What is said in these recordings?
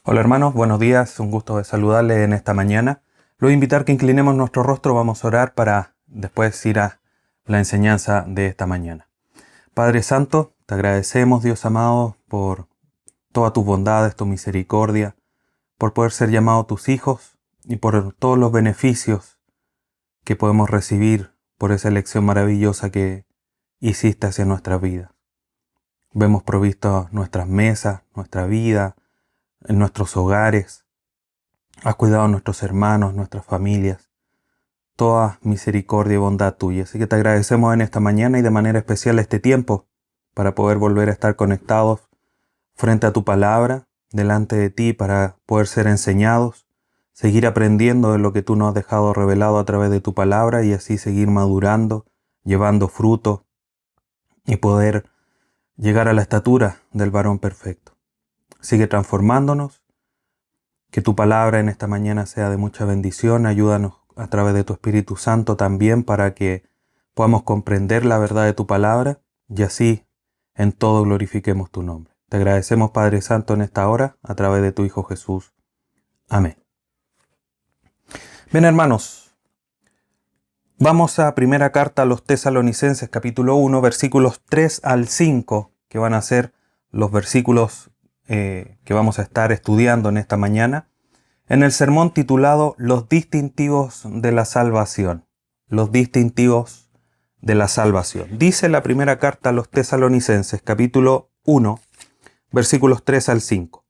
Hola hermanos, buenos días, un gusto de saludarles en esta mañana. Los voy a invitar que inclinemos nuestro rostro, vamos a orar para después ir a la enseñanza de esta mañana. Padre Santo, te agradecemos, Dios amado, por todas tus bondades, tu misericordia, por poder ser llamados tus hijos y por todos los beneficios que podemos recibir por esa elección maravillosa que hiciste hacia nuestra vida. Vemos provisto nuestras mesas, nuestra vida, en nuestros hogares. Has cuidado a nuestros hermanos, nuestras familias. Toda misericordia y bondad tuya. Así que te agradecemos en esta mañana y de manera especial este tiempo para poder volver a estar conectados frente a tu palabra, delante de ti, para poder ser enseñados, seguir aprendiendo de lo que tú nos has dejado revelado a través de tu palabra y así seguir madurando, llevando fruto y poder llegar a la estatura del varón perfecto. Sigue transformándonos. Que tu palabra en esta mañana sea de mucha bendición. Ayúdanos a través de tu Espíritu Santo también para que podamos comprender la verdad de tu palabra y así en todo glorifiquemos tu nombre. Te agradecemos, Padre Santo, en esta hora a través de tu Hijo Jesús. Amén. Bien, hermanos, vamos a primera carta a los Tesalonicenses, capítulo 1, versículos 3 al 5, que van a ser los versículos que vamos a estar estudiando en esta mañana, en el sermón titulado Los distintivos de la salvación. Los distintivos de la salvación. Dice la primera carta a los Tesalonicenses, capítulo 1, versículos 3 al 5.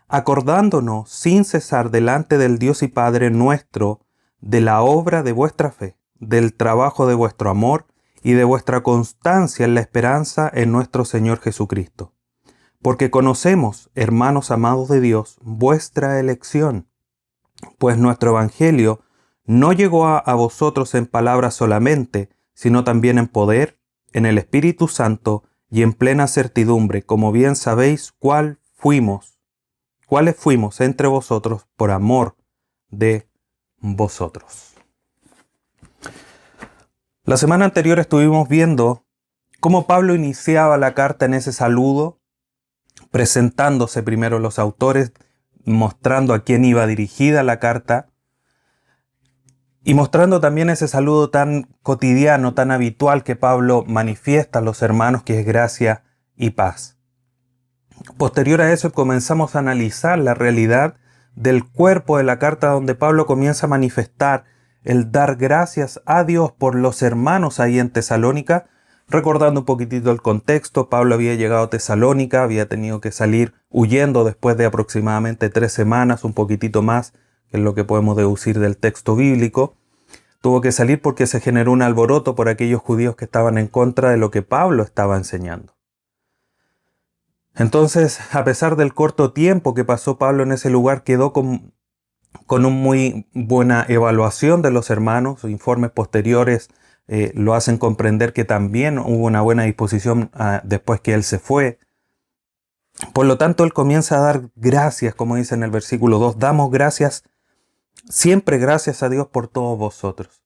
Acordándonos sin cesar delante del Dios y Padre nuestro de la obra de vuestra fe, del trabajo de vuestro amor y de vuestra constancia en la esperanza en nuestro Señor Jesucristo. Porque conocemos, hermanos amados de Dios, vuestra elección, pues nuestro evangelio no llegó a vosotros en palabras solamente, sino también en poder, en el Espíritu Santo y en plena certidumbre, como bien sabéis cuáles fuimos entre vosotros por amor de vosotros. La semana anterior estuvimos viendo cómo Pablo iniciaba la carta en ese saludo, presentándose primero los autores, mostrando a quién iba dirigida la carta y mostrando también ese saludo tan cotidiano, tan habitual que Pablo manifiesta a los hermanos, que es gracia y paz. Posterior a eso comenzamos a analizar la realidad del cuerpo de la carta, donde Pablo comienza a manifestar el dar gracias a Dios por los hermanos ahí en Tesalónica. Recordando un poquitito el contexto, Pablo había llegado a Tesalónica, había tenido que salir huyendo después de aproximadamente 3 semanas, un poquitito más, que es lo que podemos deducir del texto bíblico. Tuvo que salir porque se generó un alboroto por aquellos judíos que estaban en contra de lo que Pablo estaba enseñando. Entonces, a pesar del corto tiempo que pasó Pablo en ese lugar, quedó con una muy buena evaluación de los hermanos. Informes posteriores lo hacen comprender que también hubo una buena disposición después que él se fue. Por lo tanto, él comienza a dar gracias, como dice en el versículo 2, damos gracias, siempre gracias a Dios por todos vosotros.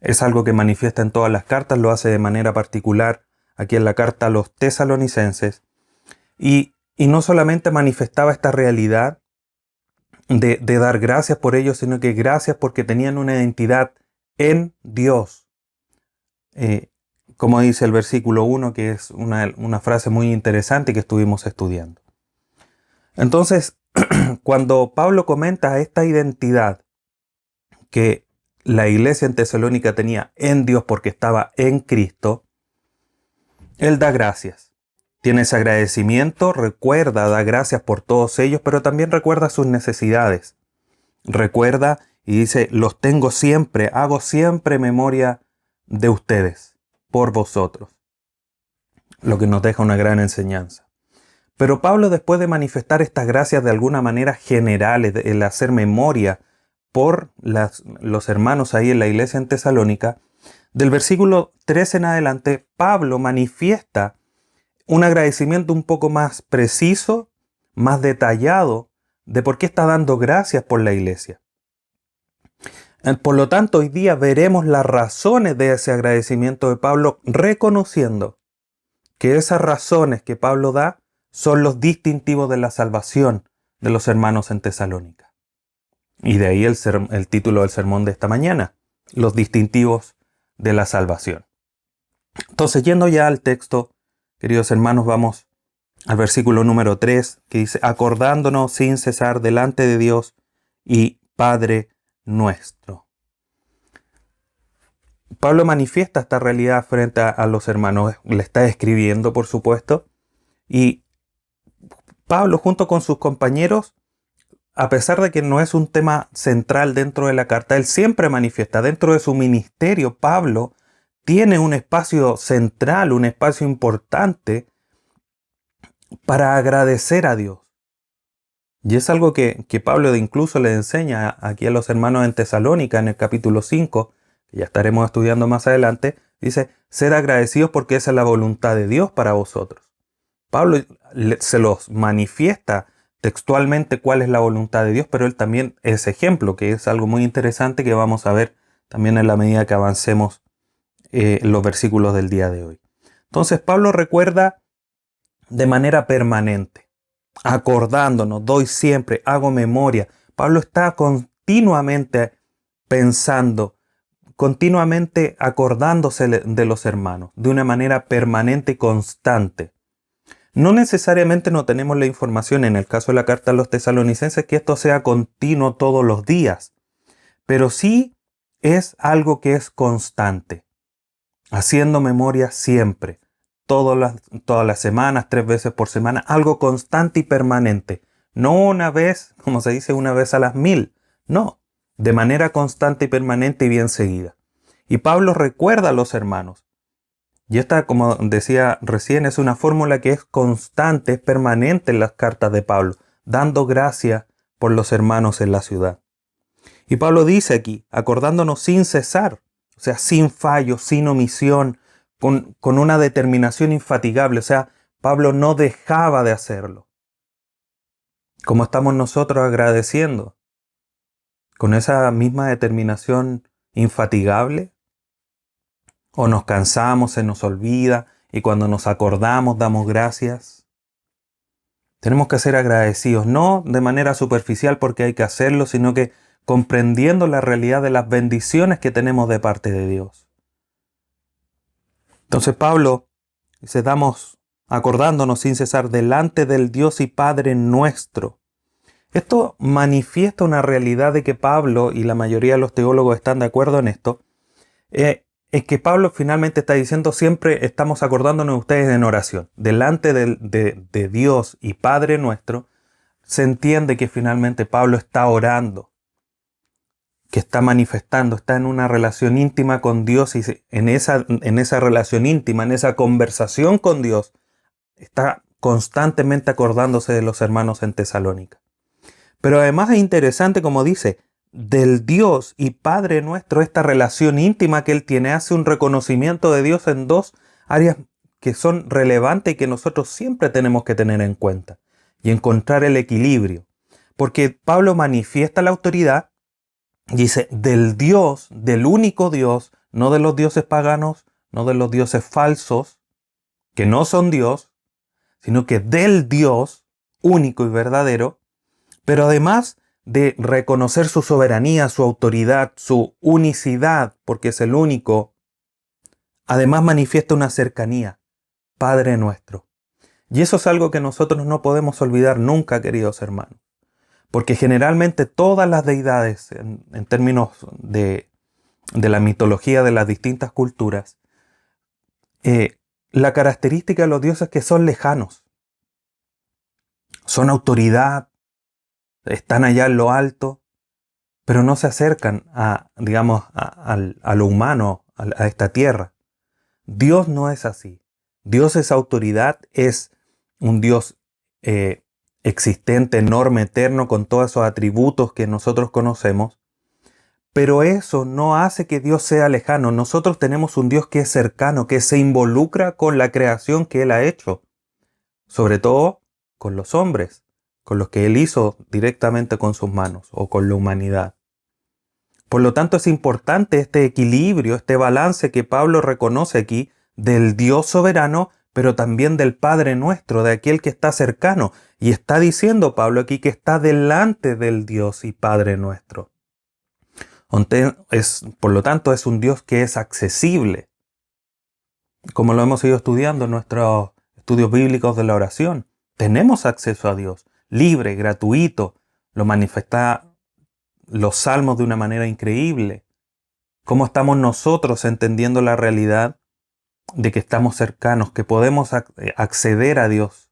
Es algo que manifiesta en todas las cartas, lo hace de manera particular aquí en la carta a los Tesalonicenses. Y no solamente manifestaba esta realidad de dar gracias por ellos, sino que gracias porque tenían una identidad en Dios. Como dice el versículo 1, que es una frase muy interesante que estuvimos estudiando. Entonces, cuando Pablo comenta esta identidad que la iglesia en Tesalónica tenía en Dios porque estaba en Cristo, él da gracias. Tiene ese agradecimiento, recuerda, da gracias por todos ellos, pero también recuerda sus necesidades. Recuerda y dice, los tengo siempre, hago siempre memoria de ustedes, por vosotros. Lo que nos deja una gran enseñanza. Pero Pablo, después de manifestar estas gracias de alguna manera generales, el hacer memoria por los hermanos ahí en la iglesia en Tesalónica, del versículo 3 en adelante, Pablo manifiesta un agradecimiento un poco más preciso, más detallado, de por qué está dando gracias por la iglesia. Por lo tanto, hoy día veremos las razones de ese agradecimiento de Pablo, reconociendo que esas razones que Pablo da son los distintivos de la salvación, de los hermanos en Tesalónica. Y de ahí el título del sermón de esta mañana, los distintivos de la salvación. Entonces, yendo ya al texto, queridos hermanos, vamos al versículo número 3, que dice, acordándonos sin cesar delante de Dios y Padre nuestro. Pablo manifiesta esta realidad frente a los hermanos, le está escribiendo, por supuesto, y Pablo, junto con sus compañeros, a pesar de que no es un tema central dentro de la carta, él siempre manifiesta dentro de su ministerio. Pablo tiene un espacio central, un espacio importante para agradecer a Dios. Y es algo que Pablo incluso le enseña aquí a los hermanos en Tesalónica en el capítulo 5, que ya estaremos estudiando más adelante. Dice, sed agradecidos porque esa es la voluntad de Dios para vosotros. Pablo se los manifiesta textualmente cuál es la voluntad de Dios, pero él también es ejemplo, que es algo muy interesante que vamos a ver también en la medida que avancemos los versículos del día de hoy. Entonces Pablo recuerda de manera permanente, acordándonos, doy siempre, hago memoria. Pablo está continuamente pensando, continuamente acordándose de los hermanos, de una manera permanente y constante. No necesariamente no tenemos la información en el caso de la carta a los tesalonicenses que esto sea continuo todos los días, pero sí es algo que es constante, haciendo memoria siempre, todas las semanas, 3 veces por semana, algo constante y permanente, no una vez, como se dice, una vez a las 1000, no, de manera constante y permanente y bien seguida. Y Pablo recuerda a los hermanos. Y esta, como decía recién, es una fórmula que es constante, es permanente en las cartas de Pablo, dando gracia por los hermanos en la ciudad. Y Pablo dice aquí, acordándonos sin cesar, o sea, sin fallo, sin omisión, con una determinación infatigable. O sea, Pablo no dejaba de hacerlo. Como estamos nosotros agradeciendo, con esa misma determinación infatigable. O nos cansamos, se nos olvida y cuando nos acordamos damos gracias. Tenemos que ser agradecidos, no de manera superficial porque hay que hacerlo, sino que comprendiendo la realidad de las bendiciones que tenemos de parte de Dios. Entonces Pablo dice, damos acordándonos sin cesar delante del Dios y Padre nuestro. Esto manifiesta una realidad de que Pablo, y la mayoría de los teólogos están de acuerdo en esto, es que Pablo finalmente está diciendo siempre estamos acordándonos de ustedes en oración. Delante de Dios y Padre nuestro, se entiende que finalmente Pablo está orando, que está manifestando, está en una relación íntima con Dios y en esa relación íntima, en esa conversación con Dios, está constantemente acordándose de los hermanos en Tesalónica. Pero además es interesante como dice, del Dios y Padre nuestro, esta relación íntima que Él tiene, hace un reconocimiento de Dios en 2 áreas que son relevantes y que nosotros siempre tenemos que tener en cuenta y encontrar el equilibrio. Porque Pablo manifiesta la autoridad, dice, del Dios, del único Dios, no de los dioses paganos, no de los dioses falsos, que no son Dios, sino que del Dios único y verdadero, pero además de reconocer su soberanía, su autoridad, su unicidad, porque es el único, además manifiesta una cercanía, Padre nuestro. Y eso es algo que nosotros no podemos olvidar nunca, queridos hermanos, porque generalmente todas las deidades, en términos de la mitología de las distintas culturas, la característica de los dioses es que son lejanos, son autoridad, están allá en lo alto, pero no se acercan digamos, a lo humano, a esta tierra. Dios no es así. Dios es autoridad, es un Dios existente, enorme, eterno, con todos esos atributos que nosotros conocemos. Pero eso no hace que Dios sea lejano. Nosotros tenemos un Dios que es cercano, que se involucra con la creación que Él ha hecho. Sobre todo con los hombres, con los que Él hizo directamente con sus manos o con la humanidad. Por lo tanto, es importante este equilibrio, este balance que Pablo reconoce aquí del Dios soberano, pero también del Padre nuestro, de aquel que está cercano. Y está diciendo Pablo aquí que está delante del Dios y Padre nuestro. Por lo tanto, es un Dios que es accesible, como lo hemos ido estudiando en nuestros estudios bíblicos de la oración. Tenemos acceso a Dios, libre, gratuito. Lo manifiesta los salmos de una manera increíble. ¿Cómo estamos nosotros entendiendo la realidad de que estamos cercanos, que podemos acceder a Dios?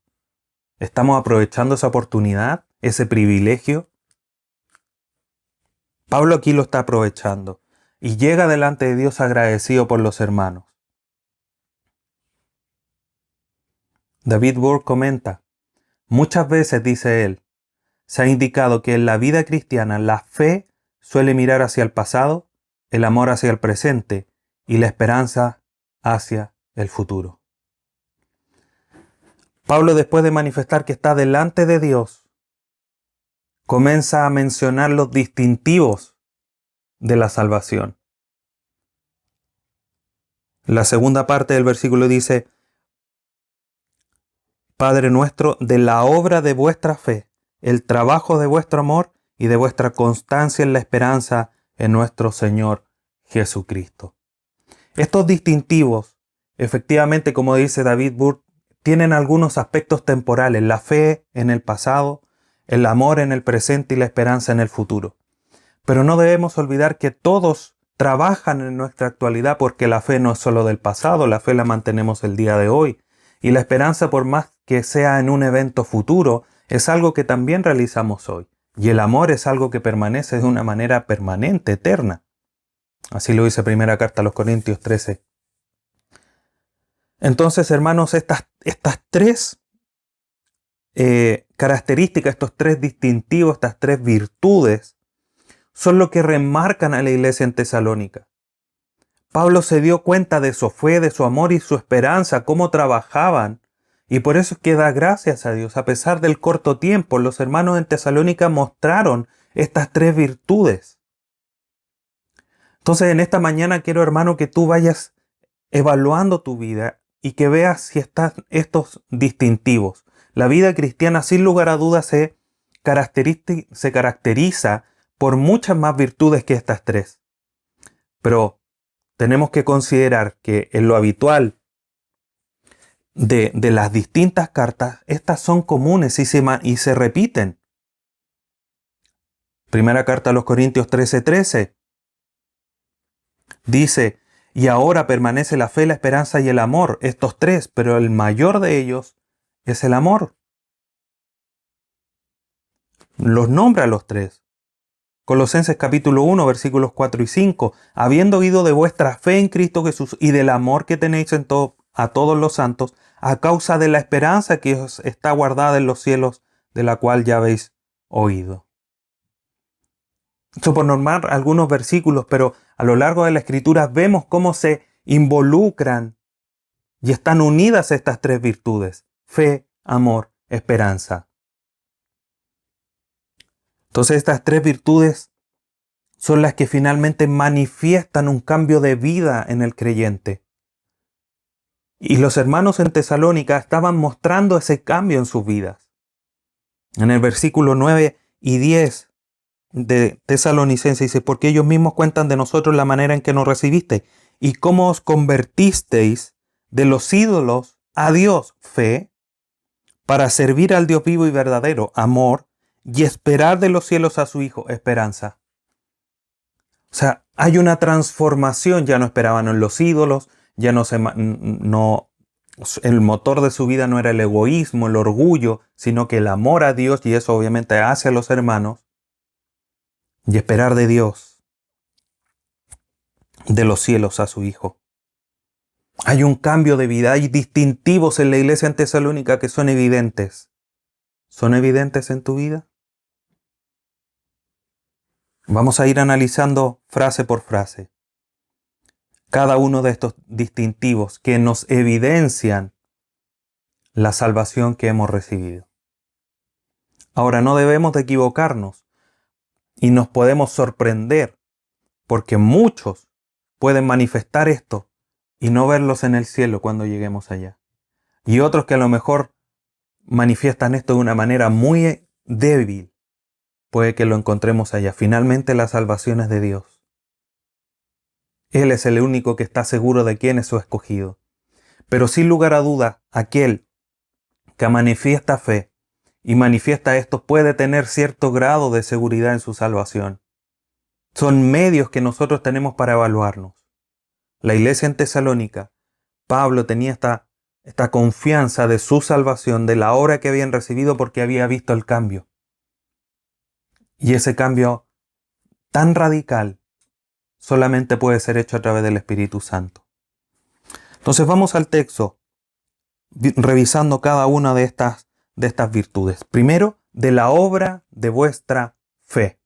¿Estamos aprovechando esa oportunidad, ese privilegio? Pablo aquí lo está aprovechando y llega delante de Dios agradecido por los hermanos. David Burke comenta, muchas veces, dice él, se ha indicado que en la vida cristiana la fe suele mirar hacia el pasado, el amor hacia el presente y la esperanza hacia el futuro. Pablo, después de manifestar que está delante de Dios, comienza a mencionar los distintivos de la salvación. La segunda parte del versículo dice, Padre nuestro, de la obra de vuestra fe, el trabajo de vuestro amor y de vuestra constancia en la esperanza en nuestro Señor Jesucristo. Estos distintivos, efectivamente, como dice David Burke, tienen algunos aspectos temporales, la fe en el pasado, el amor en el presente y la esperanza en el futuro. Pero no debemos olvidar que todos trabajan en nuestra actualidad, porque la fe no es solo del pasado, la fe la mantenemos el día de hoy. Y la esperanza, por más que sea en un evento futuro, es algo que también realizamos hoy. Y el amor es algo que permanece de una manera permanente, eterna. Así lo dice primera carta a los Corintios 13. Entonces, hermanos, estas tres características, estos tres distintivos, estas tres virtudes, son lo que remarcan a la iglesia en Tesalónica. Pablo se dio cuenta de su fe, de su amor y su esperanza, cómo trabajaban. Y por eso es que da gracias a Dios. A pesar del corto tiempo, los hermanos en Tesalónica mostraron estas tres virtudes. Entonces, en esta mañana quiero, hermano, que tú vayas evaluando tu vida y que veas si están estos distintivos. La vida cristiana, sin lugar a dudas, se caracteriza por muchas más virtudes que estas tres. Pero tenemos que considerar que en lo habitual de las distintas cartas, estas son comunes y se repiten. Primera carta a los Corintios 13:13 dice, y ahora permanece la fe, la esperanza y el amor, estos tres, pero el mayor de ellos es el amor. Los nombra a los tres. Colosenses capítulo 1, versículos 4 y 5, habiendo oído de vuestra fe en Cristo Jesús y del amor que tenéis a todos los santos, a causa de la esperanza que os está guardada en los cielos, de la cual ya habéis oído. Esto por nombrar algunos versículos, pero a lo largo de la Escritura vemos cómo se involucran y están unidas estas tres virtudes: fe, amor, esperanza. Entonces estas tres virtudes son las que finalmente manifiestan un cambio de vida en el creyente. Y los hermanos en Tesalónica estaban mostrando ese cambio en sus vidas. En el versículo 9 y 10 de Tesalonicenses dice, porque ellos mismos cuentan de nosotros la manera en que nos recibisteis y cómo os convertisteis de los ídolos a Dios, fe, para servir al Dios vivo y verdadero, amor, y esperar de los cielos a su Hijo, esperanza. O sea, hay una transformación, ya no esperaban en los ídolos, ya el motor de su vida no era el egoísmo, el orgullo, sino que el amor a Dios, y eso obviamente hacia los hermanos, y esperar de Dios, de los cielos a su Hijo. Hay un cambio de vida, hay distintivos en la iglesia en Tesalónica que son evidentes. ¿Son evidentes en tu vida? Vamos a ir analizando frase por frase cada uno de estos distintivos que nos evidencian la salvación que hemos recibido. Ahora, no debemos de equivocarnos y nos podemos sorprender porque muchos pueden manifestar esto y no verlos en el cielo cuando lleguemos allá. y otros que a lo mejor manifiestan esto de una manera muy débil. Puede que lo encontremos allá. Finalmente la salvación es de Dios. Él es el único que está seguro de quién es su escogido. Pero sin lugar a dudas, aquel que manifiesta fe y manifiesta esto puede tener cierto grado de seguridad en su salvación. Son medios que nosotros tenemos para evaluarnos. La iglesia en Tesalónica, Pablo tenía esta confianza de su salvación, de la obra que habían recibido porque había visto el cambio. Y ese cambio tan radical solamente puede ser hecho a través del Espíritu Santo. Entonces vamos al texto, revisando cada una de estas virtudes. Primero, de la obra de vuestra fe.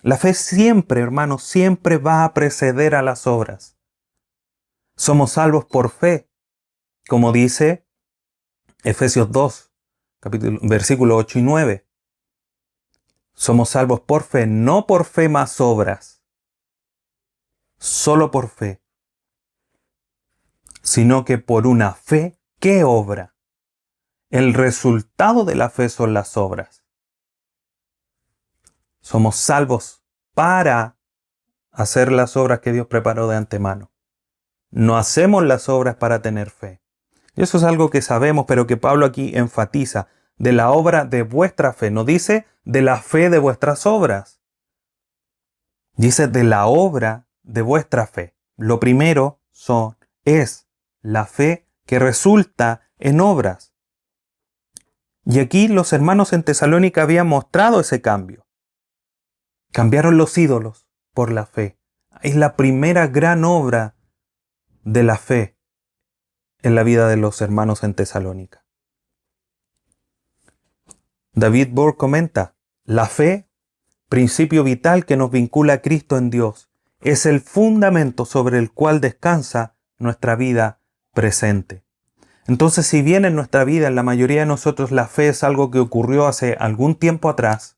La fe siempre, hermanos, siempre va a preceder a las obras. Somos salvos por fe, como dice Efesios 2, versículos 8 y 9. Somos salvos por fe, no por fe más obras, solo por fe, sino que por una fe que obra. El resultado de la fe son las obras. Somos salvos para hacer las obras que Dios preparó de antemano. No hacemos las obras para tener fe. Y eso es algo que sabemos, pero que Pablo aquí enfatiza. De la obra de vuestra fe. No dice de la fe de vuestras obras. Dice de la obra de vuestra fe. Lo primero es la fe que resulta en obras. Y aquí los hermanos en Tesalónica habían mostrado ese cambio. Cambiaron los ídolos por la fe. Es la primera gran obra de la fe en la vida de los hermanos en Tesalónica. David Bohr comenta, la fe, principio vital que nos vincula a Cristo en Dios, es el fundamento sobre el cual descansa nuestra vida presente. Entonces, si bien en nuestra vida, en la mayoría de nosotros, la fe es algo que ocurrió hace algún tiempo atrás,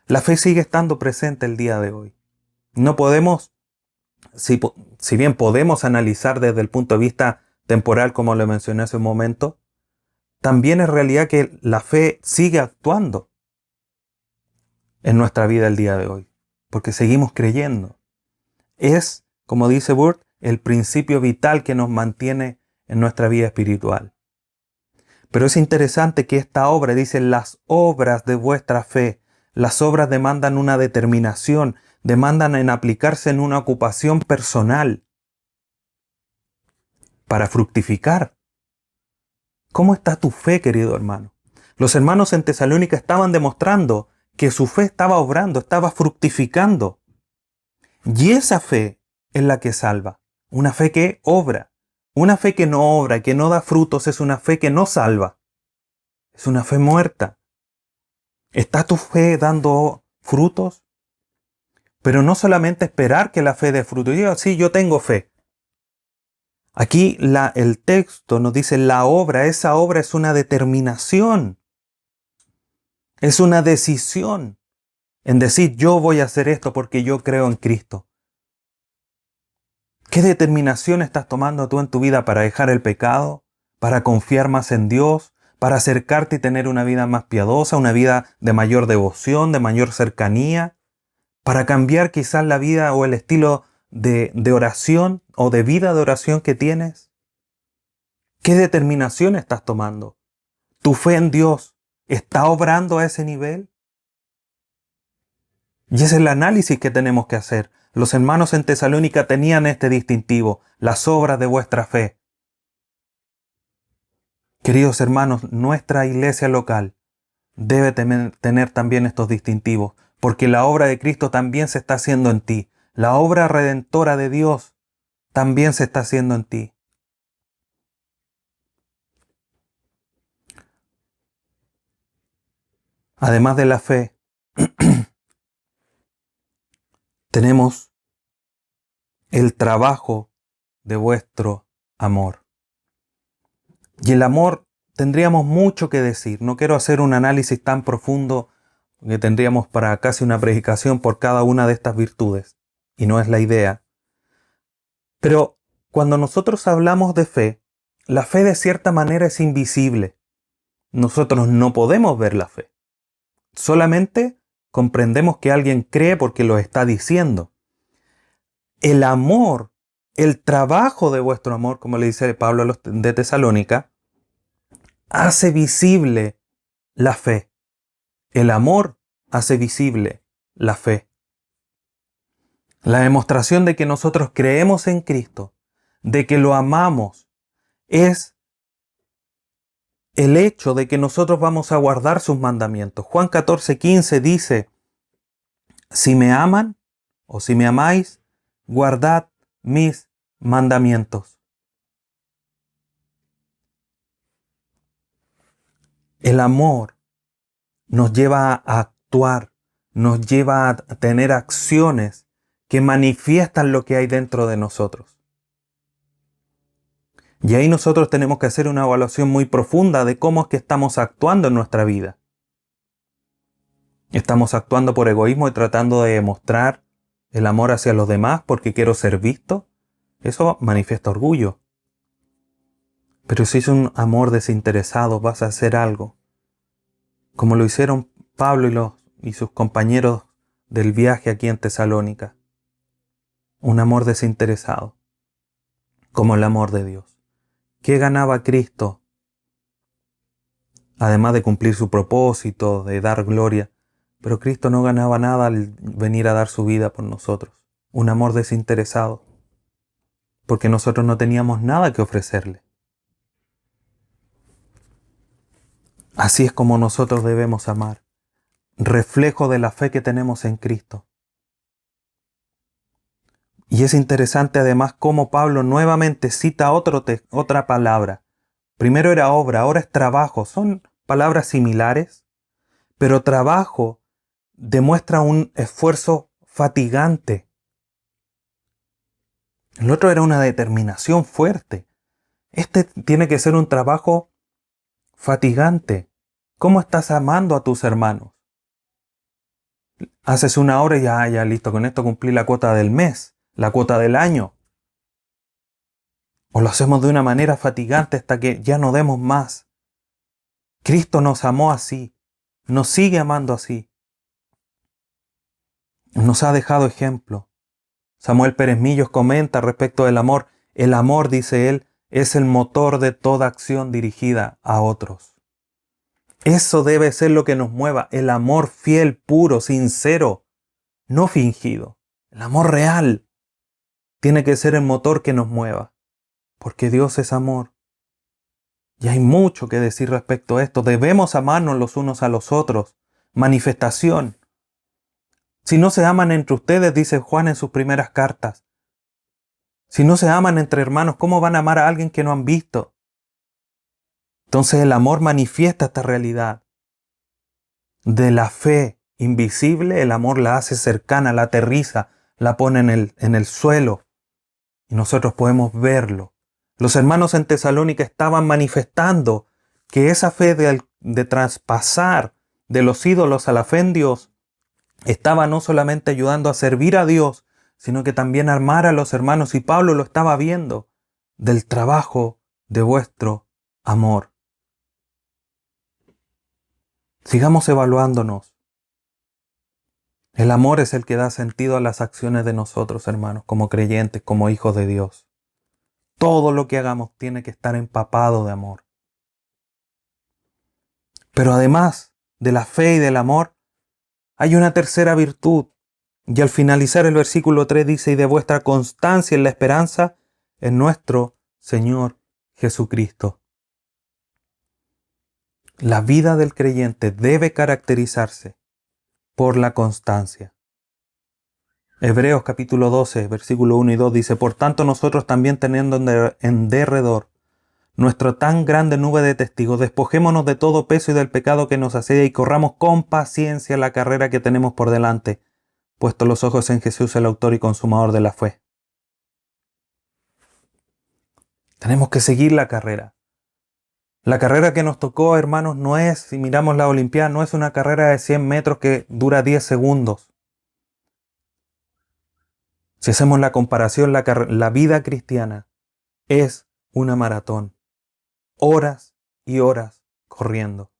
la fe sigue estando presente el día de hoy. No podemos, si bien podemos analizar desde el punto de vista temporal, como lo mencioné hace un momento, también es realidad que la fe sigue actuando en nuestra vida el día de hoy, porque seguimos creyendo. Es, como dice Burt, el principio vital que nos mantiene en nuestra vida espiritual. Pero es interesante que esta obra, dice, las obras de vuestra fe, las obras demandan una determinación, demandan en aplicarse en una ocupación personal para fructificar. ¿Cómo está tu fe, querido hermano? Los hermanos en Tesalónica estaban demostrando que su fe estaba obrando, estaba fructificando. Y esa fe es la que salva. Una fe que obra. Una fe que no obra, que no da frutos, es una fe que no salva. Es una fe muerta. ¿Está tu fe dando frutos? Pero no solamente esperar que la fe dé frutos. Sí, yo tengo fe. Aquí el texto nos dice la obra. Esa obra es una determinación. Es una decisión en decir yo voy a hacer esto porque yo creo en Cristo. ¿Qué determinación estás tomando tú en tu vida para dejar el pecado? ¿Para confiar más en Dios? ¿Para acercarte y tener una vida más piadosa? ¿Una vida de mayor devoción, de mayor cercanía? ¿Para cambiar quizás la vida o el estilo de oración o de vida de oración que tienes? ¿Qué determinación estás tomando? ¿Tu fe en Dios está obrando a ese nivel? Y ese es el análisis que tenemos que hacer. Los hermanos en Tesalónica tenían este distintivo, las obras de vuestra fe. Queridos hermanos, nuestra iglesia local debe tener también estos distintivos, porque la obra de Cristo también se está haciendo en ti. La obra redentora de Dios también se está haciendo en ti. Además de la fe, tenemos el trabajo de vuestro amor. Y el amor, tendríamos mucho que decir. No quiero hacer un análisis tan profundo que tendríamos para casi una predicación por cada una de estas virtudes. Y no es la idea. Pero cuando nosotros hablamos de fe, la fe de cierta manera es invisible. Nosotros no podemos ver la fe. Solamente comprendemos que alguien cree porque lo está diciendo. El amor, el trabajo de vuestro amor, como le dice Pablo a los de Tesalónica, hace visible la fe. El amor hace visible la fe. La demostración de que nosotros creemos en Cristo, de que lo amamos, es el hecho de que nosotros vamos a guardar sus mandamientos. Juan 14:15 dice, si me aman o si me amáis, guardad mis mandamientos. El amor nos lleva a actuar, nos lleva a tener acciones que manifiestan lo que hay dentro de nosotros. Y ahí nosotros tenemos que hacer una evaluación muy profunda de cómo es que estamos actuando en nuestra vida. ¿Estamos actuando por egoísmo y tratando de demostrar el amor hacia los demás porque quiero ser visto? Eso manifiesta orgullo. Pero si es un amor desinteresado, vas a hacer algo, como lo hicieron Pablo y sus compañeros del viaje aquí en Tesalónica. Un amor desinteresado, como el amor de Dios. ¿Qué ganaba Cristo? Además de cumplir su propósito, de dar gloria. Pero Cristo no ganaba nada al venir a dar su vida por nosotros. Un amor desinteresado. Porque nosotros no teníamos nada que ofrecerle. Así es como nosotros debemos amar. Reflejo de la fe que tenemos en Cristo. Y es interesante además cómo Pablo nuevamente cita otra palabra. Primero era obra, ahora es trabajo. Son palabras similares, pero trabajo demuestra un esfuerzo fatigante. El otro era una determinación fuerte. Este tiene que ser un trabajo fatigante. ¿Cómo estás amando a tus hermanos? Haces una hora y ya listo, con esto cumplí la cuota del mes, la cuota del año. O lo hacemos de una manera fatigante hasta que ya no demos más. Cristo nos amó así, nos sigue amando así. Nos ha dejado ejemplo. Samuel Pérez Millos comenta respecto del amor. El amor, dice él, es el motor de toda acción dirigida a otros. Eso debe ser lo que nos mueva, el amor fiel, puro, sincero, no fingido. El amor real tiene que ser el motor que nos mueva, porque Dios es amor. Y hay mucho que decir respecto a esto. Debemos amarnos los unos a los otros. Manifestación. Si no se aman entre ustedes, dice Juan en sus primeras cartas. Si no se aman entre hermanos, ¿cómo van a amar a alguien que no han visto? Entonces el amor manifiesta esta realidad. De la fe invisible, el amor la hace cercana, la aterriza, la pone en el suelo. Y nosotros podemos verlo. Los hermanos en Tesalónica estaban manifestando que esa fe de traspasar de los ídolos a la fe en Dios estaba no solamente ayudando a servir a Dios, sino que también a armar a los hermanos, y Pablo lo estaba viendo, del trabajo de vuestro amor. Sigamos evaluándonos. El amor es el que da sentido a las acciones de nosotros, hermanos, como creyentes, como hijos de Dios. Todo lo que hagamos tiene que estar empapado de amor. Pero además de la fe y del amor, hay una tercera virtud. Y al finalizar el versículo 3 dice, y de vuestra constancia en la esperanza en nuestro Señor Jesucristo. La vida del creyente debe caracterizarse por la constancia. Hebreos capítulo 12, versículo 1 y 2 dice, por tanto nosotros también teniendo en derredor nuestra tan grande nube de testigos, despojémonos de todo peso y del pecado que nos asedia y corramos con paciencia la carrera que tenemos por delante, puesto los ojos en Jesús, el autor y consumador de la fe. Tenemos que seguir la carrera. La carrera que nos tocó, hermanos, no es, si miramos la Olimpiada, no es una carrera de 100 metros que dura 10 segundos. Si hacemos la comparación, la vida cristiana es una maratón. horas y horas corriendo.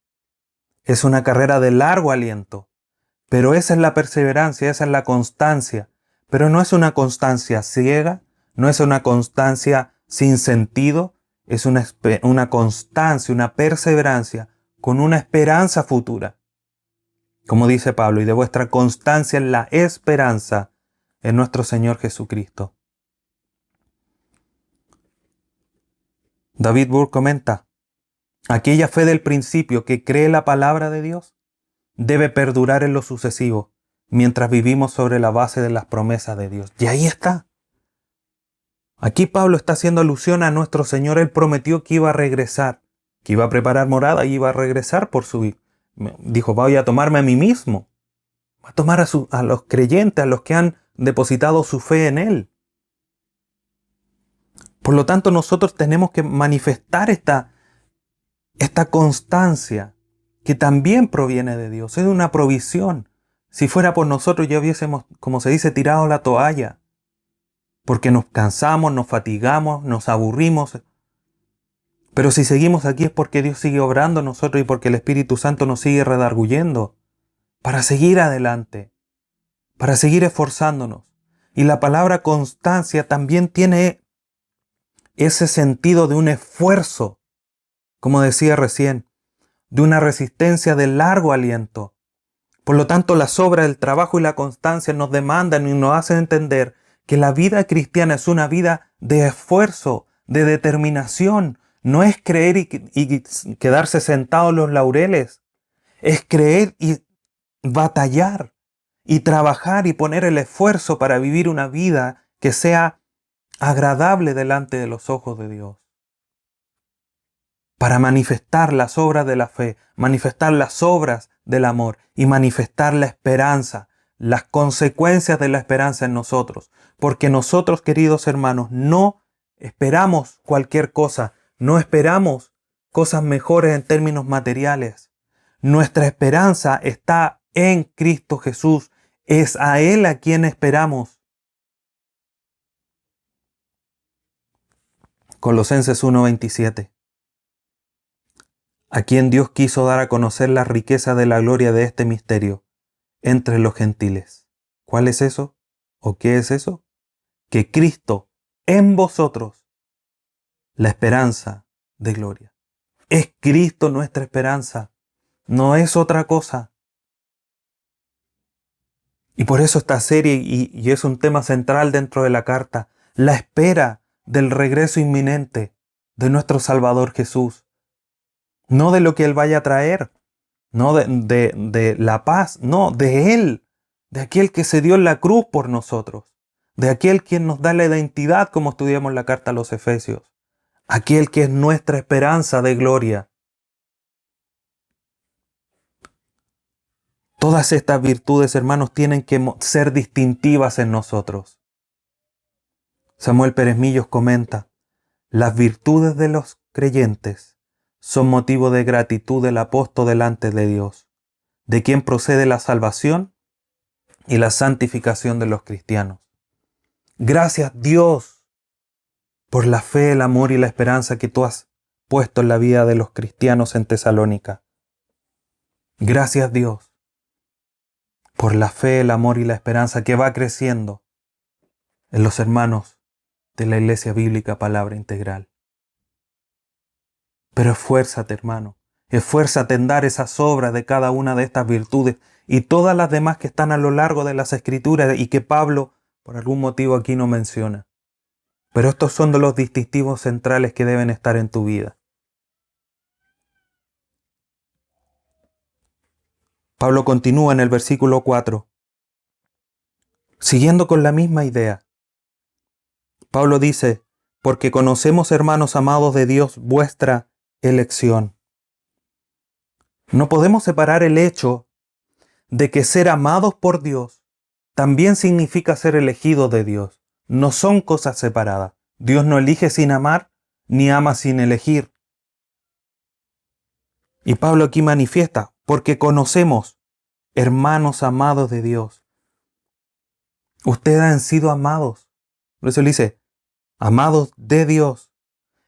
Es una carrera de largo aliento, pero esa es la perseverancia, esa es la constancia. Pero no es una constancia ciega, no es una constancia sin sentido, es una constancia, una perseverancia con una esperanza futura. Como dice Pablo, y de vuestra constancia en la esperanza en nuestro Señor Jesucristo. David Burke comenta, aquella fe del principio que cree la palabra de Dios debe perdurar en lo sucesivo, mientras vivimos sobre la base de las promesas de Dios. Y ahí está. Aquí Pablo está haciendo alusión a nuestro Señor. Él prometió que iba a regresar, que iba a preparar morada y iba a regresar por su hijo. Dijo, voy a tomarme a mí mismo. Va a tomar a los creyentes, a los que han depositado su fe en Él. Por lo tanto, nosotros tenemos que manifestar esta constancia que también proviene de Dios. Es una provisión. Si fuera por nosotros ya hubiésemos, como se dice, tirado la toalla. Porque nos cansamos, nos fatigamos, nos aburrimos. Pero si seguimos aquí es porque Dios sigue obrando en nosotros y porque el Espíritu Santo nos sigue redarguyendo para seguir adelante, para seguir esforzándonos. Y la palabra constancia también tiene ese sentido de un esfuerzo, como decía recién, de una resistencia de largo aliento. Por lo tanto, la obras, el trabajo y la constancia nos demandan y nos hacen entender que la vida cristiana es una vida de esfuerzo, de determinación. No es creer y quedarse sentado en los laureles. Es creer y batallar y trabajar y poner el esfuerzo para vivir una vida que sea agradable delante de los ojos de Dios. Para manifestar las obras de la fe, manifestar las obras del amor y manifestar la esperanza, las consecuencias de la esperanza en nosotros. Porque nosotros, queridos hermanos, no esperamos cualquier cosa, no esperamos cosas mejores en términos materiales. Nuestra esperanza está en Cristo Jesús, es a Él a quien esperamos. Colosenses 1:27. A quien Dios quiso dar a conocer la riqueza de la gloria de este misterio entre los gentiles. ¿Cuál es eso? ¿O qué es eso? Que Cristo en vosotros, la esperanza de gloria. Es Cristo nuestra esperanza, no es otra cosa. Y por eso esta serie, y es un tema central dentro de la carta, la espera del regreso inminente de nuestro Salvador Jesús. No de lo que Él vaya a traer, no de la paz, no, de Él, de aquel que se dio en la cruz por nosotros, de aquel quien nos da la identidad como estudiamos la carta a los Efesios, aquel que es nuestra esperanza de gloria. Todas estas virtudes, hermanos, tienen que ser distintivas en nosotros. Samuel Pérez Millos comenta, las virtudes de los creyentes son motivo de gratitud del apóstol delante de Dios, de quien procede la salvación y la santificación de los cristianos. Gracias Dios por la fe, el amor y la esperanza que tú has puesto en la vida de los cristianos en Tesalónica. Gracias Dios por la fe, el amor y la esperanza que va creciendo en los hermanos de la Iglesia Bíblica Palabra Integral. Pero esfuérzate, hermano, esfuérzate en dar esas obras de cada una de estas virtudes y todas las demás que están a lo largo de las Escrituras y que Pablo, por algún motivo, aquí no menciona. Pero estos son de los distintivos centrales que deben estar en tu vida. Pablo continúa en el versículo 4, siguiendo con la misma idea. Pablo dice, porque conocemos, hermanos amados de Dios, vuestra elección. No podemos separar el hecho de que ser amados por Dios también significa ser elegidos de Dios. No son cosas separadas. Dios no elige sin amar, ni ama sin elegir. Y Pablo aquí manifiesta, porque conocemos, hermanos amados de Dios. Ustedes han sido amados. Por eso le dice, amados de Dios.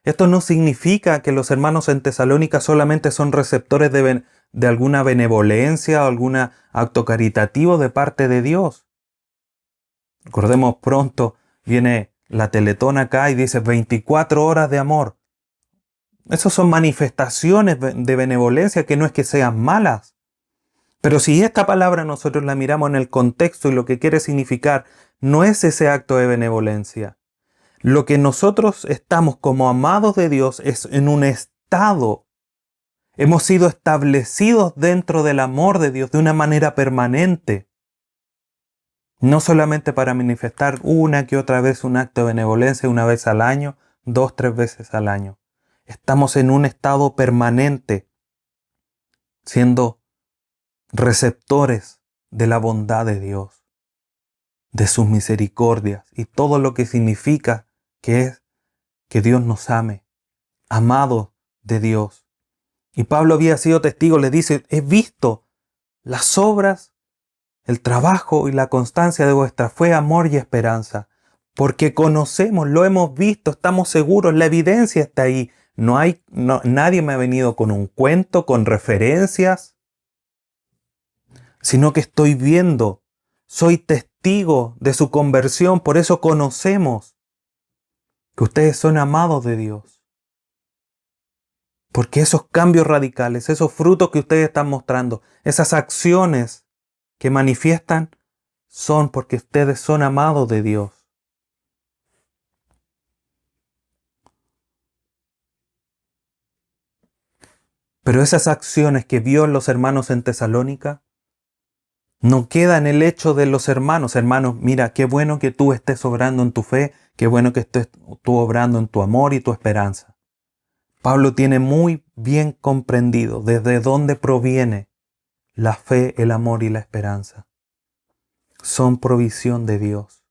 Esto no significa que los hermanos en Tesalónica solamente son receptores de alguna benevolencia o algún acto caritativo de parte de Dios. Recordemos, pronto viene la Teletón acá y dice 24 horas de amor. Esas son manifestaciones de benevolencia que no es que sean malas. Pero si esta palabra nosotros la miramos en el contexto y lo que quiere significar no es ese acto de benevolencia. Lo que nosotros estamos como amados de Dios es en un estado. Hemos sido establecidos dentro del amor de Dios de una manera permanente. No solamente para manifestar una que otra vez un acto de benevolencia, una vez al año, 2, 3 veces al año. Estamos en un estado permanente, siendo receptores de la bondad de Dios, de sus misericordias y todo lo que significa que es que Dios nos ame, amados de Dios. Y Pablo había sido testigo, le dice, he visto las obras, el trabajo y la constancia de vuestra fe, amor y esperanza, porque conocemos, lo hemos visto, estamos seguros, la evidencia está ahí. Nadie me ha venido con un cuento, con referencias, sino que estoy viendo, soy testigo de su conversión, por eso conocemos que ustedes son amados de Dios. Porque esos cambios radicales, esos frutos que ustedes están mostrando, esas acciones que manifiestan, son porque ustedes son amados de Dios. Pero esas acciones que vio en los hermanos en Tesalónica, no queda en el hecho de los hermanos. Hermanos, mira, qué bueno que tú estés obrando en tu fe, qué bueno que estés tú obrando en tu amor y tu esperanza. Pablo tiene muy bien comprendido desde dónde proviene la fe, el amor y la esperanza. Son provisión de Dios.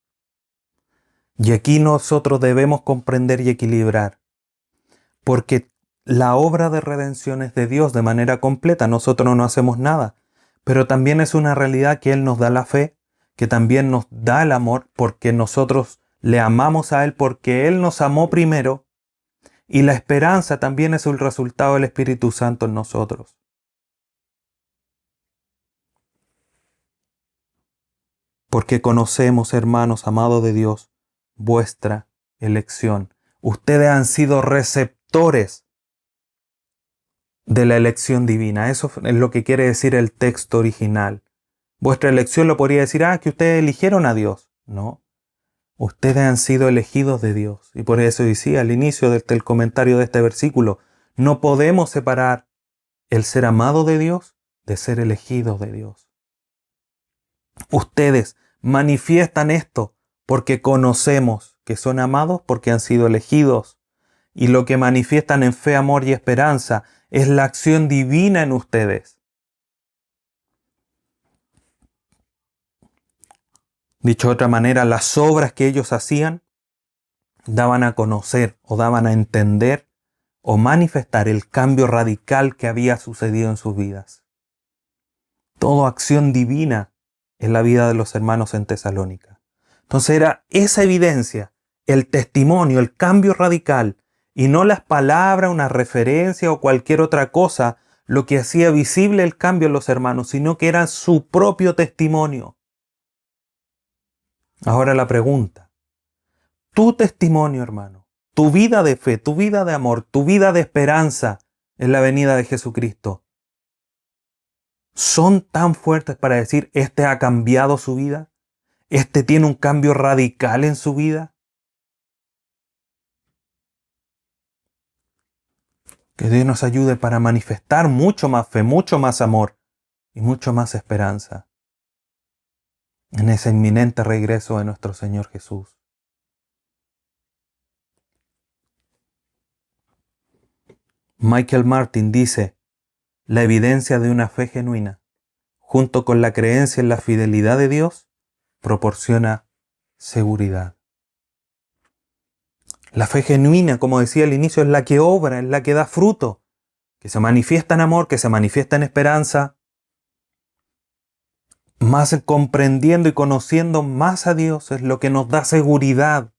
Y aquí nosotros debemos comprender y equilibrar, porque la obra de redención es de Dios de manera completa, nosotros no hacemos nada, pero también es una realidad que Él nos da la fe, que también nos da el amor, porque nosotros le amamos a Él, porque Él nos amó primero, y la esperanza también es el resultado del Espíritu Santo en nosotros. Porque conocemos, hermanos amados de Dios, vuestra elección. Ustedes han sido receptores de la elección divina. Eso es lo que quiere decir el texto original. Vuestra elección lo podría decir, que ustedes eligieron a Dios. No, ustedes han sido elegidos de Dios. Y por eso decía al inicio del comentario de este versículo, no podemos separar el ser amado de Dios de ser elegidos de Dios. Ustedes manifiestan esto porque conocemos que son amados porque han sido elegidos. Y lo que manifiestan en fe, amor y esperanza es la acción divina en ustedes. Dicho de otra manera, las obras que ellos hacían daban a conocer o daban a entender o manifestar el cambio radical que había sucedido en sus vidas. Toda acción divina en la vida de los hermanos en Tesalónica. Entonces era esa evidencia, el testimonio, el cambio radical, y no las palabras, una referencia o cualquier otra cosa, lo que hacía visible el cambio en los hermanos, sino que era su propio testimonio. Ahora la pregunta, tu testimonio, hermano, tu vida de fe, tu vida de amor, tu vida de esperanza en la venida de Jesucristo, ¿son tan fuertes para decir, este ha cambiado su vida? ¿Este tiene un cambio radical en su vida? Que Dios nos ayude para manifestar mucho más fe, mucho más amor y mucho más esperanza en ese inminente regreso de nuestro Señor Jesús. Michael Martin dice, la evidencia de una fe genuina, junto con la creencia en la fidelidad de Dios, proporciona seguridad. La fe genuina, como decía al inicio, es la que obra, es la que da fruto, que se manifiesta en amor, que se manifiesta en esperanza, más comprendiendo y conociendo más a Dios es lo que nos da seguridad.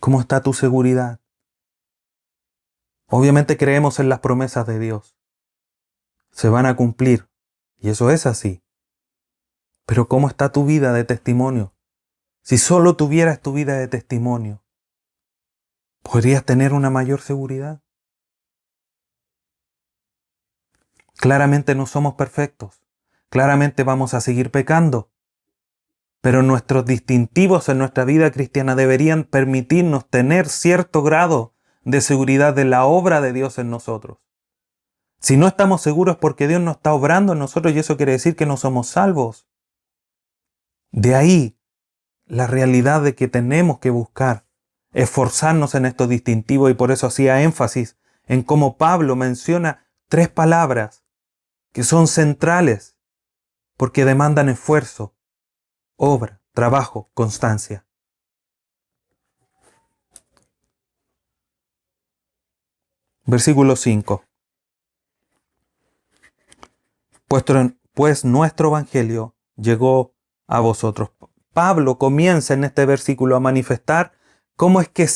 ¿Cómo está tu seguridad? Obviamente creemos en las promesas de Dios. Se van a cumplir. Y eso es así. Pero ¿cómo está tu vida de testimonio? Si solo tuvieras tu vida de testimonio, ¿podrías tener una mayor seguridad? Claramente no somos perfectos. Claramente vamos a seguir pecando. Pero nuestros distintivos en nuestra vida cristiana deberían permitirnos tener cierto grado de seguridad de la obra de Dios en nosotros. Si no estamos seguros porque Dios no está obrando en nosotros, y eso quiere decir que no somos salvos. De ahí la realidad de que tenemos que buscar, esforzarnos en estos distintivos, y por eso hacía énfasis en cómo Pablo menciona 3 palabras que son centrales porque demandan esfuerzo, obra, trabajo, constancia. Versículo 5. Pues nuestro evangelio llegó a vosotros. Pablo comienza en este versículo a manifestar cómo es que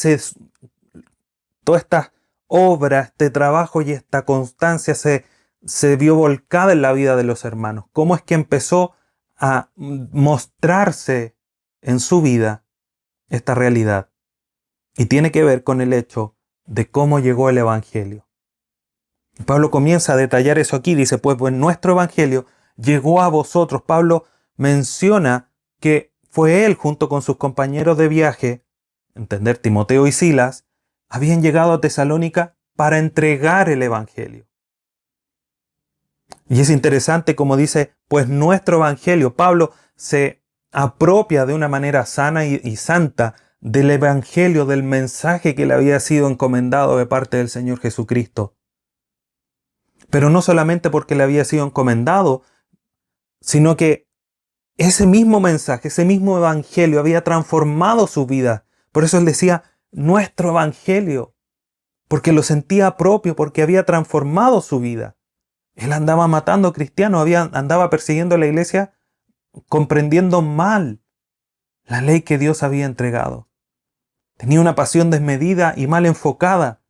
toda esta obra, este trabajo y esta constancia se vio volcada en la vida de los hermanos. Cómo es que empezó a mostrarse en su vida esta realidad. Y tiene que ver con el hecho de cómo llegó el evangelio. Pablo comienza a detallar eso aquí. Dice, pues nuestro evangelio llegó a vosotros. Pablo menciona que fue él junto con sus compañeros de viaje, entender Timoteo y Silas, habían llegado a Tesalónica para entregar el evangelio. Y es interesante como dice, pues nuestro evangelio. Pablo se apropia de una manera sana y santa del evangelio, del mensaje que le había sido encomendado de parte del Señor Jesucristo. Pero no solamente porque le había sido encomendado, sino que ese mismo mensaje, ese mismo evangelio había transformado su vida. Por eso él decía, nuestro evangelio, porque lo sentía propio, porque había transformado su vida. Él andaba matando cristianos, andaba persiguiendo a la iglesia, comprendiendo mal la ley que Dios había entregado. Tenía una pasión desmedida y mal enfocada,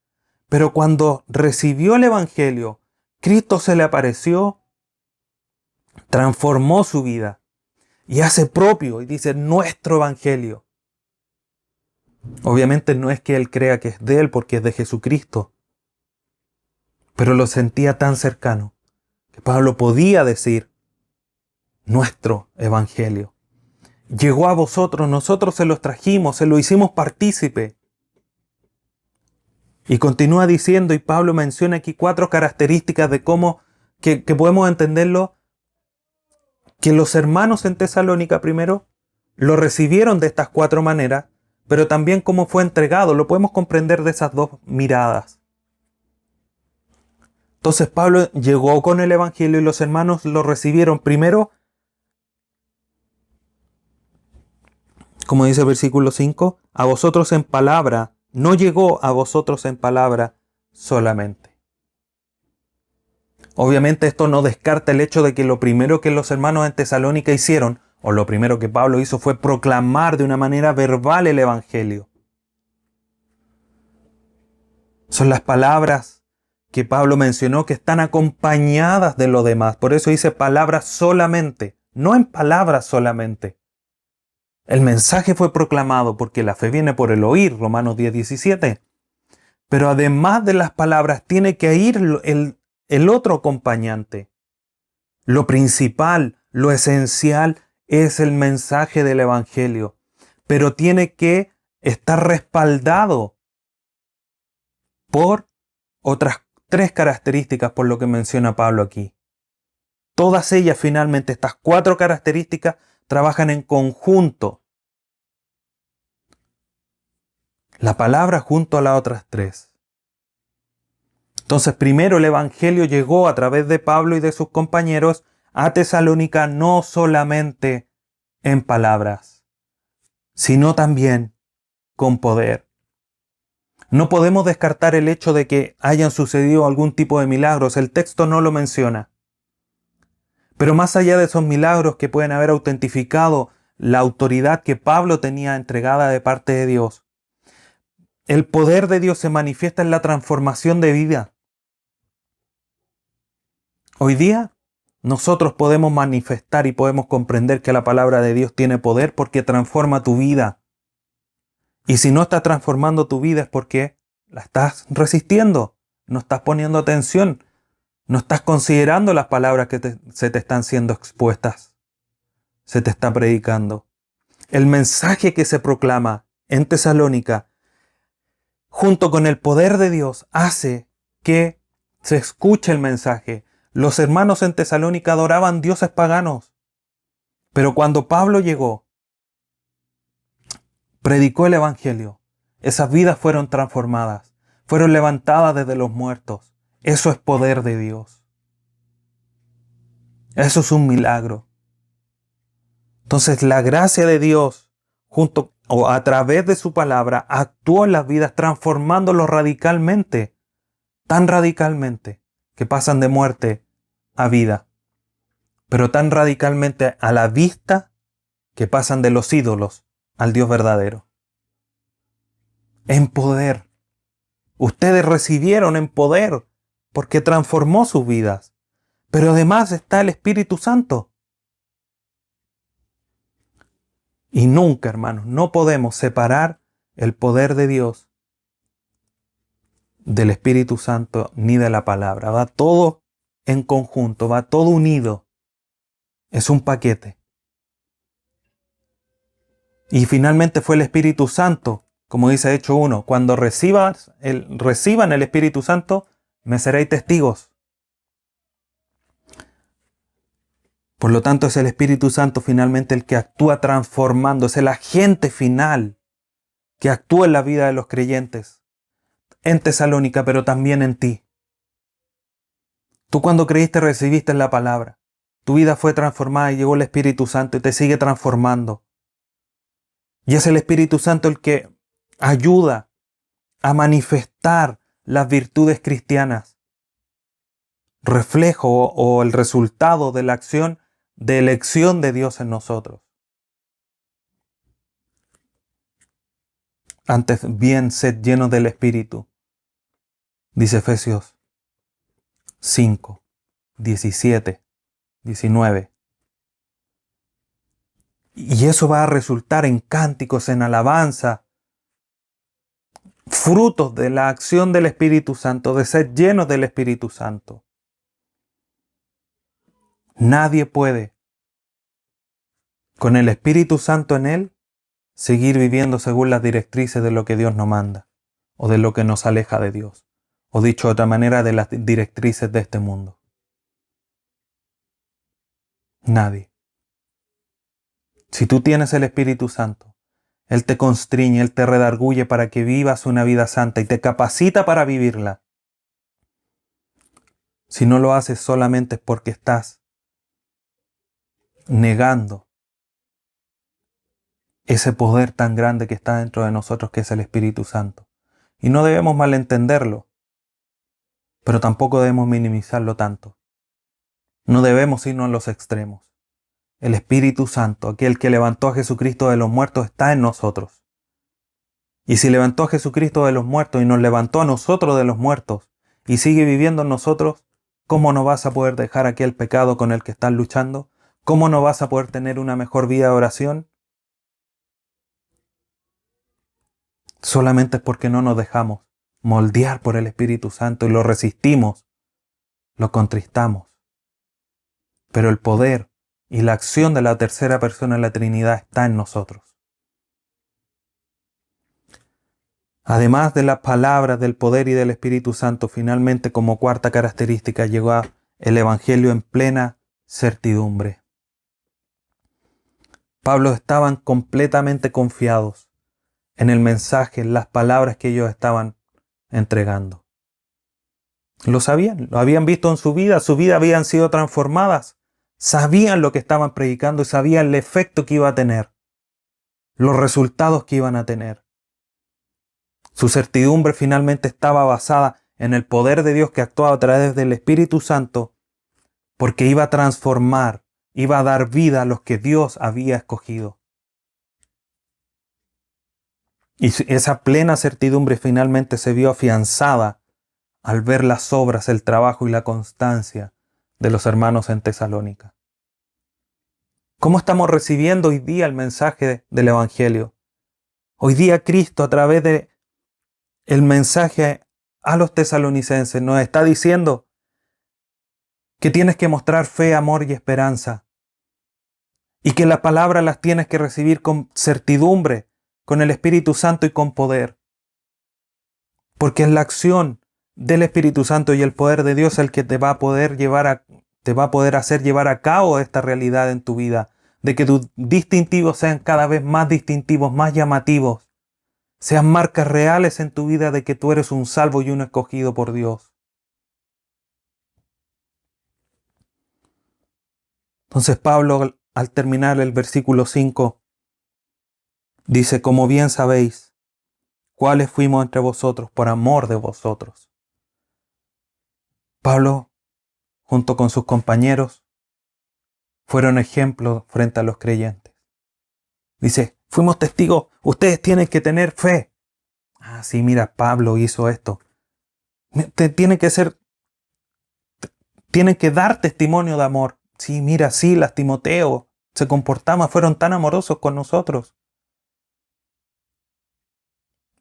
pero cuando recibió el evangelio, Cristo se le apareció, transformó su vida y hace propio y dice nuestro evangelio. Obviamente no es que él crea que es de él porque es de Jesucristo, pero lo sentía tan cercano que Pablo podía decir nuestro evangelio. Llegó a vosotros, nosotros se los trajimos, se lo hicimos partícipe. Y continúa diciendo, y Pablo menciona aquí 4 características de cómo que podemos entenderlo, que los hermanos en Tesalónica primero lo recibieron de estas 4 maneras, pero también cómo fue entregado, lo podemos comprender de esas 2 miradas. Entonces Pablo llegó con el evangelio y los hermanos lo recibieron primero, como dice el versículo 5, a vosotros en palabra, no llegó a vosotros en palabra solamente. Obviamente esto no descarta el hecho de que lo primero que los hermanos en Tesalónica hicieron, o lo primero que Pablo hizo, fue proclamar de una manera verbal el evangelio. Son las palabras que Pablo mencionó que están acompañadas de lo demás. Por eso dice palabras solamente, no en palabras solamente. El mensaje fue proclamado porque la fe viene por el oír, Romanos 10:17. Pero además de las palabras tiene que ir el otro acompañante. Lo principal, lo esencial es el mensaje del evangelio. Pero tiene que estar respaldado por otras 3 características por lo que menciona Pablo aquí. Todas ellas finalmente, estas 4 características, trabajan en conjunto. La palabra junto a las otras 3. Entonces, primero el evangelio llegó a través de Pablo y de sus compañeros a Tesalónica no solamente en palabras, sino también con poder. No podemos descartar el hecho de que hayan sucedido algún tipo de milagros, el texto no lo menciona. Pero más allá de esos milagros que pueden haber autentificado la autoridad que Pablo tenía entregada de parte de Dios, el poder de Dios se manifiesta en la transformación de vida. Hoy día nosotros podemos manifestar y podemos comprender que la palabra de Dios tiene poder porque transforma tu vida. Y si no está transformando tu vida es porque la estás resistiendo, no estás poniendo atención, no estás considerando las palabras que se te están siendo expuestas, se te está predicando. El mensaje que se proclama en Tesalónica, junto con el poder de Dios, hace que se escuche el mensaje. Los hermanos en Tesalónica adoraban dioses paganos, pero cuando Pablo llegó, predicó el Evangelio, esas vidas fueron transformadas, fueron levantadas desde los muertos. Eso es poder de Dios. Eso es un milagro. Entonces la gracia de Dios, junto o a través de su palabra, actuó en las vidas transformándolos radicalmente, tan radicalmente, que pasan de muerte a vida, pero tan radicalmente a la vista que pasan de los ídolos al Dios verdadero. En poder. Ustedes recibieron en poder porque transformó sus vidas, pero además está el Espíritu Santo. Y nunca, hermanos, no podemos separar el poder de Dios del Espíritu Santo ni de la palabra. Va todo en conjunto, va todo unido. Es un paquete. Y finalmente fue el Espíritu Santo, como dice Hechos 1, cuando reciban el Espíritu Santo, me seréis testigos. Por lo tanto, es el Espíritu Santo finalmente el que actúa transformando, es el agente final que actúa en la vida de los creyentes, en Tesalónica, pero también en ti. Tú cuando creíste recibiste la palabra, tu vida fue transformada y llegó el Espíritu Santo y te sigue transformando. Y es el Espíritu Santo el que ayuda a manifestar las virtudes cristianas, reflejo o el resultado de la acción de elección de Dios en nosotros. Antes bien, sed llenos del Espíritu, dice Efesios 5, 17, 19. Y eso va a resultar en cánticos, en alabanza, frutos de la acción del Espíritu Santo, de ser llenos del Espíritu Santo. Nadie puede, con el Espíritu Santo en él, seguir viviendo según las directrices de lo que Dios nos manda, o de lo que nos aleja de Dios, o dicho de otra manera, de las directrices de este mundo. Nadie. Si tú tienes el Espíritu Santo, Él te constriñe, Él te redarguye para que vivas una vida santa y te capacita para vivirla. Si no lo haces solamente es porque estás negando ese poder tan grande que está dentro de nosotros, que es el Espíritu Santo. Y no debemos malentenderlo, pero tampoco debemos minimizarlo tanto. No debemos irnos a los extremos. El Espíritu Santo, aquel que levantó a Jesucristo de los muertos, está en nosotros. Y si levantó a Jesucristo de los muertos y nos levantó a nosotros de los muertos y sigue viviendo en nosotros, ¿cómo no vas a poder dejar aquel pecado con el que estás luchando? ¿Cómo no vas a poder tener una mejor vida de oración? Solamente es porque no nos dejamos moldear por el Espíritu Santo y lo resistimos, lo contristamos. Pero el poder y la acción de la tercera persona de la Trinidad está en nosotros. Además de las palabras del poder y del Espíritu Santo, finalmente como cuarta característica llegó el Evangelio en plena certidumbre. Pablo estaban completamente confiados en el mensaje, en las palabras que ellos estaban entregando. Lo sabían, lo habían visto en su vida habían sido transformadas. Sabían lo que estaban predicando y sabían el efecto que iba a tener, los resultados que iban a tener. Su certidumbre finalmente estaba basada en el poder de Dios que actuaba a través del Espíritu Santo, porque iba a transformar, iba a dar vida a los que Dios había escogido. Y esa plena certidumbre finalmente se vio afianzada al ver las obras, el trabajo y la constancia de los hermanos en Tesalónica. ¿Cómo estamos recibiendo hoy día el mensaje del Evangelio? Hoy día Cristo, a través de el mensaje a los tesalonicenses, nos está diciendo que tienes que mostrar fe, amor y esperanza, y que las palabras las tienes que recibir con certidumbre, con el Espíritu Santo y con poder. Porque es la acción del Espíritu Santo y el poder de Dios el que te va a poder hacer llevar a cabo esta realidad en tu vida, de que tus distintivos sean cada vez más distintivos, más llamativos, sean marcas reales en tu vida de que tú eres un salvo y un escogido por Dios. Entonces Pablo, al terminar el versículo 5, dice: como bien sabéis, cuáles fuimos entre vosotros por amor de vosotros. Pablo, junto con sus compañeros, fueron ejemplos frente a los creyentes. Dice: fuimos testigos, ustedes tienen que tener fe. Ah, sí, mira, Pablo hizo esto. Tienen que dar testimonio de amor. Sí, mira, sí, las Timoteo se comportaban, fueron tan amorosos con nosotros.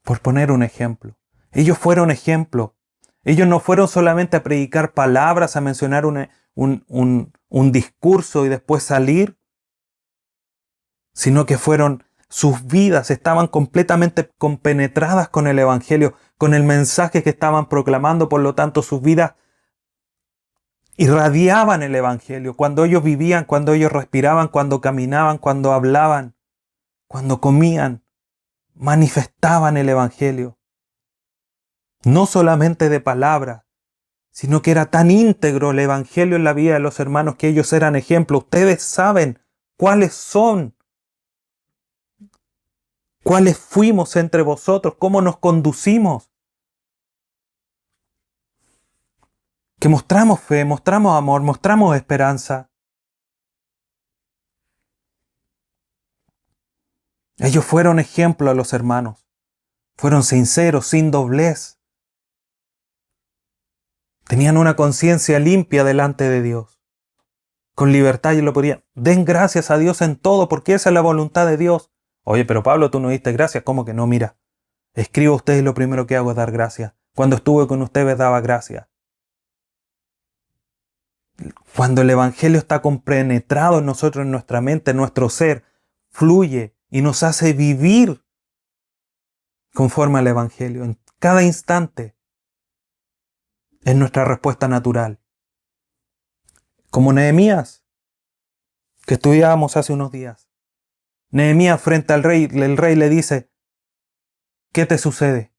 Por poner un ejemplo. Ellos fueron ejemplo. Ellos no fueron solamente a predicar palabras, a mencionar un discurso y después salir, sino que sus vidas estaban completamente compenetradas con el Evangelio, con el mensaje que estaban proclamando. Por lo tanto, sus vidas irradiaban el Evangelio. Cuando ellos vivían, cuando ellos respiraban, cuando caminaban, cuando hablaban, cuando comían, manifestaban el Evangelio. No solamente de palabra, sino que era tan íntegro el Evangelio en la vida de los hermanos que ellos eran ejemplo. Ustedes saben cuáles fuimos entre vosotros, cómo nos conducimos. Que mostramos fe, mostramos amor, mostramos esperanza. Ellos fueron ejemplo a los hermanos. Fueron sinceros, sin doblez. Tenían una conciencia limpia delante de Dios. Con libertad y lo podían. Den gracias a Dios en todo, porque esa es la voluntad de Dios. Oye, pero Pablo, tú no diste gracias. ¿Cómo que no? Mira, escribo a ustedes y lo primero que hago es dar gracias. Cuando estuve con ustedes daba gracias. Cuando el Evangelio está compenetrado en nosotros, en nuestra mente, en nuestro ser, fluye y nos hace vivir conforme al Evangelio. En cada instante es nuestra respuesta natural. Como Nehemías, que estudiábamos hace unos días. Nehemías frente al rey, el rey le dice: ¿qué te sucede?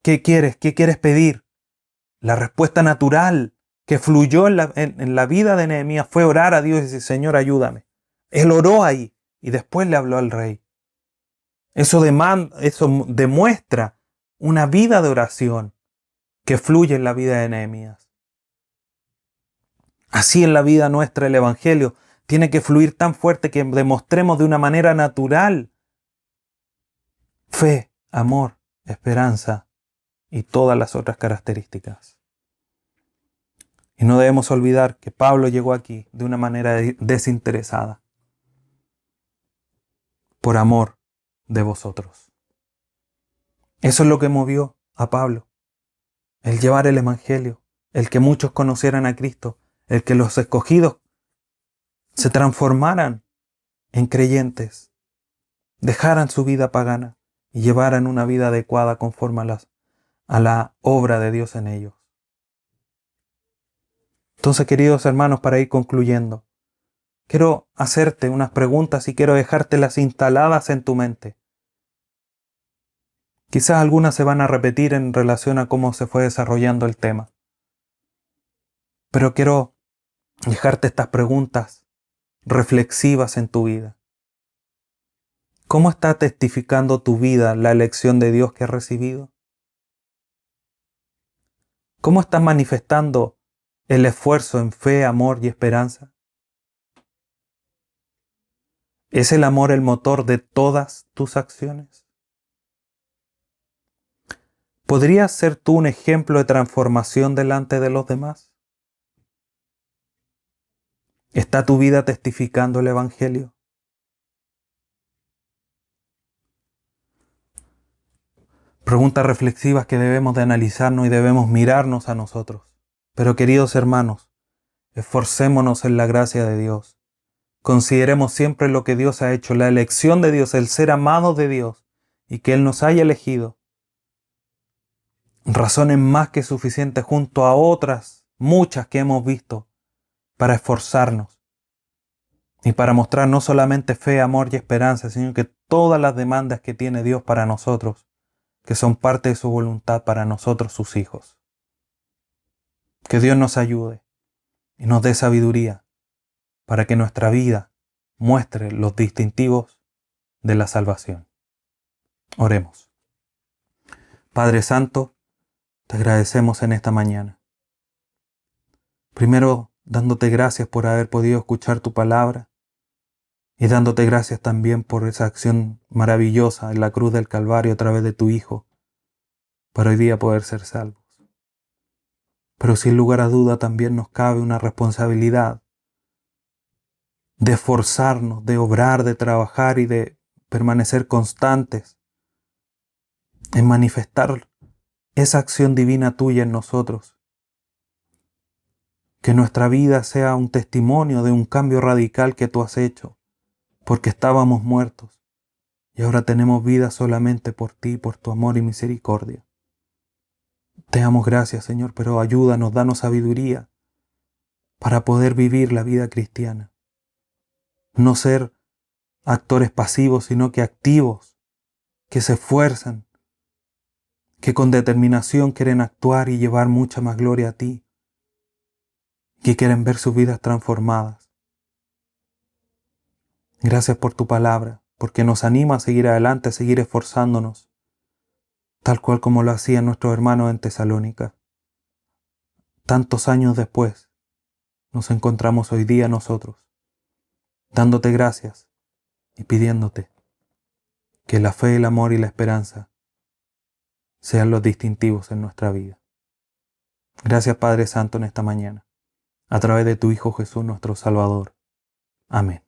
¿Qué quieres? ¿Qué quieres pedir? La respuesta natural que fluyó en la vida de Nehemías fue orar a Dios y decir: Señor, ayúdame. Él oró ahí y después le habló al rey. Eso demuestra una vida de oración que fluye en la vida de Nehemías. Así en la vida nuestra el Evangelio tiene que fluir tan fuerte que demostremos de una manera natural fe, amor, esperanza y todas las otras características. Y no debemos olvidar que Pablo llegó aquí de una manera desinteresada, por amor de vosotros. Eso es lo que movió a Pablo, el llevar el Evangelio, el que muchos conocieran a Cristo, el que los escogidos se transformaran en creyentes, dejaran su vida pagana y llevaran una vida adecuada conforme a la obra de Dios en ellos. Entonces, queridos hermanos, para ir concluyendo, quiero hacerte unas preguntas y quiero dejártelas instaladas en tu mente. Quizás algunas se van a repetir en relación a cómo se fue desarrollando el tema. Pero quiero dejarte estas preguntas reflexivas en tu vida. ¿Cómo está testificando tu vida la elección de Dios que has recibido? ¿Cómo estás manifestando el esfuerzo en fe, amor y esperanza? ¿Es el amor el motor de todas tus acciones? ¿Podrías ser tú un ejemplo de transformación delante de los demás? ¿Está tu vida testificando el Evangelio? Preguntas reflexivas que debemos de analizarnos y debemos mirarnos a nosotros. Pero queridos hermanos, esforcémonos en la gracia de Dios. Consideremos siempre lo que Dios ha hecho, la elección de Dios, el ser amados de Dios y que Él nos haya elegido. Razones más que suficientes junto a otras, muchas que hemos visto, para esforzarnos y para mostrar no solamente fe, amor y esperanza, sino que todas las demandas que tiene Dios para nosotros, que son parte de su voluntad para nosotros, sus hijos. Que Dios nos ayude y nos dé sabiduría para que nuestra vida muestre los distintivos de la salvación. Oremos. Padre Santo, te agradecemos en esta mañana. Primero, dándote gracias por haber podido escuchar tu palabra y dándote gracias también por esa acción maravillosa en la cruz del Calvario a través de tu Hijo, para hoy día poder ser salvos. Pero sin lugar a duda también nos cabe una responsabilidad de esforzarnos, de obrar, de trabajar y de permanecer constantes en manifestar esa acción divina tuya en nosotros. Que nuestra vida sea un testimonio de un cambio radical que tú has hecho, porque estábamos muertos y ahora tenemos vida solamente por ti, por tu amor y misericordia. Te damos gracias, Señor, pero ayúdanos, danos sabiduría para poder vivir la vida cristiana. No ser actores pasivos, sino que activos, que se esfuerzan, que con determinación quieren actuar y llevar mucha más gloria a ti, que quieren ver sus vidas transformadas. Gracias por tu palabra, porque nos anima a seguir adelante, a seguir esforzándonos, tal cual como lo hacían nuestros hermanos en Tesalónica. Tantos años después, nos encontramos hoy día nosotros, dándote gracias y pidiéndote que la fe, el amor y la esperanza sean los distintivos en nuestra vida. Gracias, Padre Santo, en esta mañana, a través de tu Hijo Jesús, nuestro Salvador. Amén.